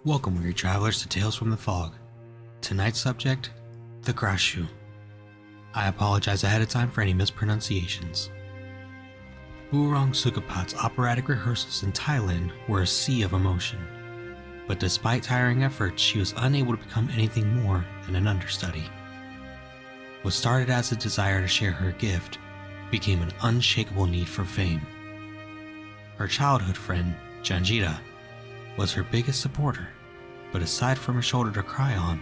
Welcome, weary travelers, to Tales from the Fog. Tonight's subject, the Krasue. I apologize ahead of time for any mispronunciations. Burong Sukapat's operatic rehearsals in Thailand were a sea of emotion, but despite tiring efforts, she was unable to become anything more than an understudy. What started as a desire to share her gift became an unshakable need for fame. Her childhood friend, Janjita, was her biggest supporter, but aside from a shoulder to cry on,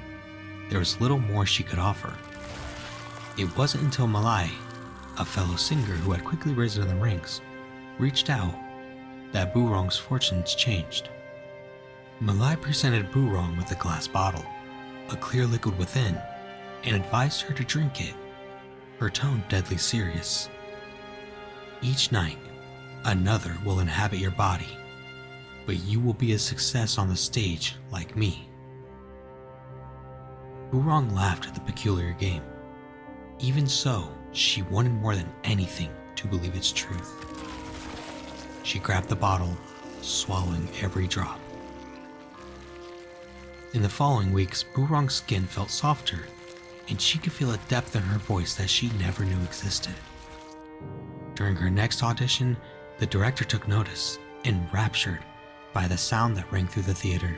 there was little more she could offer. It wasn't until Malai, a fellow singer who had quickly risen in the ranks, reached out that Burong's fortunes changed. Malai presented Burong with a glass bottle, a clear liquid within, and advised her to drink it, her tone deadly serious. Each night, another will inhabit your body, but you will be a success on the stage like me. Burong laughed at the peculiar game. Even so, she wanted more than anything to believe its truth. She grabbed the bottle, swallowing every drop. In the following weeks, Burong's skin felt softer, and she could feel a depth in her voice that she never knew existed. During her next audition, the director took notice, enraptured by the sound that rang through the theater.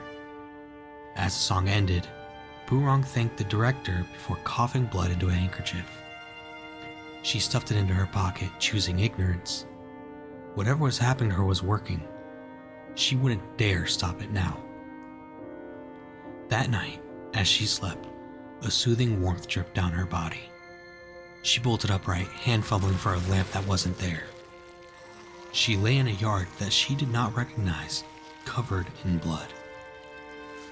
As the song ended, Burong thanked the director before coughing blood into a handkerchief. She stuffed it into her pocket, choosing ignorance. Whatever was happening to her was working. She wouldn't dare stop it now. That night, as she slept, a soothing warmth dripped down her body. She bolted upright, hand fumbling for a lamp that wasn't there. She lay in a yard that she did not recognize, covered in blood.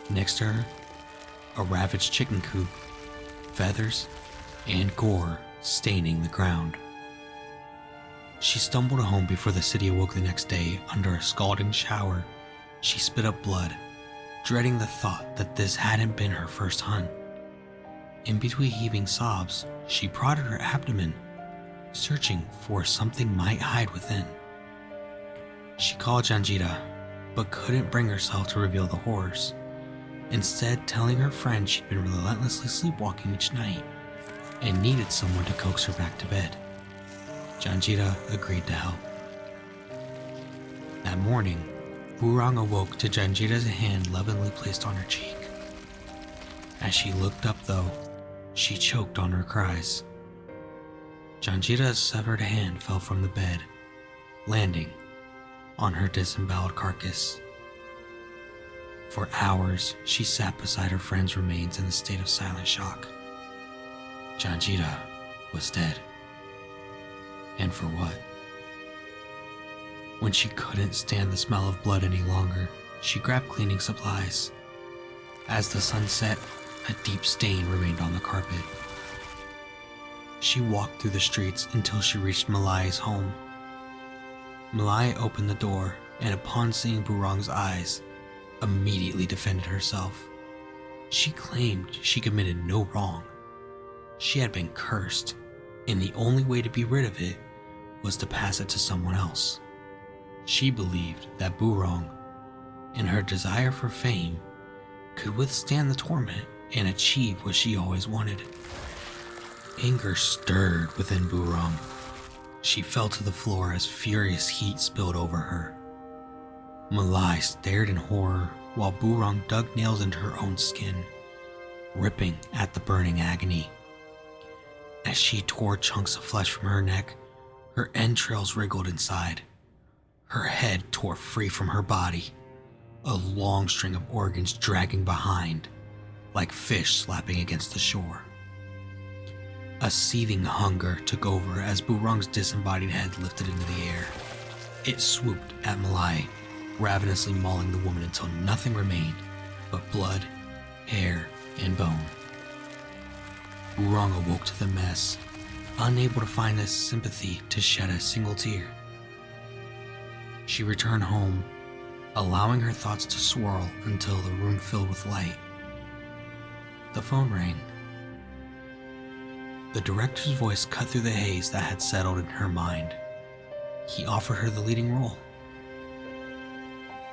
Next to her, a ravaged chicken coop, feathers and gore staining the ground. She stumbled home before the city awoke the next day. Under a scalding shower, she spit up blood, dreading the thought that this hadn't been her first hunt. In between heaving sobs, she prodded her abdomen, searching for something might hide within. She called Janjita, but couldn't bring herself to reveal the horrors, instead telling her friend she'd been relentlessly sleepwalking each night and needed someone to coax her back to bed. Janjita agreed to help. That morning, Burong awoke to Janjita's hand lovingly placed on her cheek. As she looked up though, she choked on her cries. Janjita's severed hand fell from the bed, landing on her disemboweled carcass. For hours, she sat beside her friend's remains in a state of silent shock. Janjita was dead. And for what? When she couldn't stand the smell of blood any longer, she grabbed cleaning supplies. As the sun set, a deep stain remained on the carpet. She walked through the streets until she reached Malai's home. Malai opened the door, and upon seeing Burong's eyes, immediately defended herself. She claimed she committed no wrong. She had been cursed, and the only way to be rid of it was to pass it to someone else. She believed that Burong, in her desire for fame, could withstand the torment and achieve what she always wanted. Anger stirred within Burong. She fell to the floor as furious heat spilled over her. Malai stared in horror while Burong dug nails into her own skin, ripping at the burning agony. As she tore chunks of flesh from her neck, her entrails wriggled inside. Her head tore free from her body, a long string of organs dragging behind, like fish slapping against the shore. A seething hunger took over as Burong's disembodied head lifted into the air. It swooped at Malai, ravenously mauling the woman until nothing remained but blood, hair, and bone. Burong awoke to the mess, unable to find the sympathy to shed a single tear. She returned home, allowing her thoughts to swirl until the room filled with light. The phone rang. The director's voice cut through the haze that had settled in her mind. He offered her the leading role.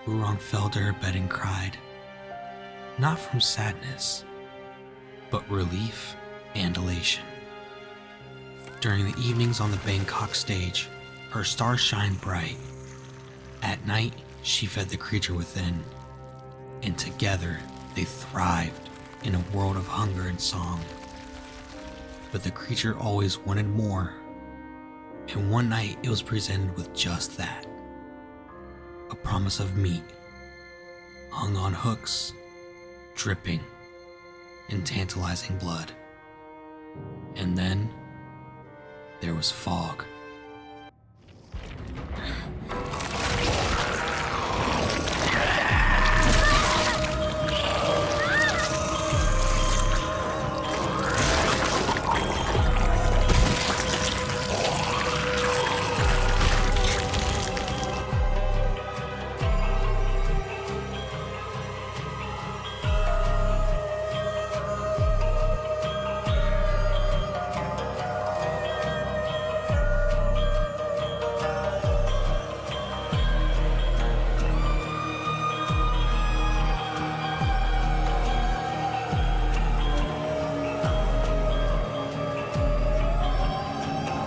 Burong fell to her bed and cried, not from sadness, but relief and elation. During the evenings on the Bangkok stage, her stars shined bright. At night, she fed the creature within, and together they thrived in a world of hunger and song. But the creature always wanted more, and one night it was presented with just that. A promise of meat, hung on hooks, dripping in tantalizing blood. And then there was fog.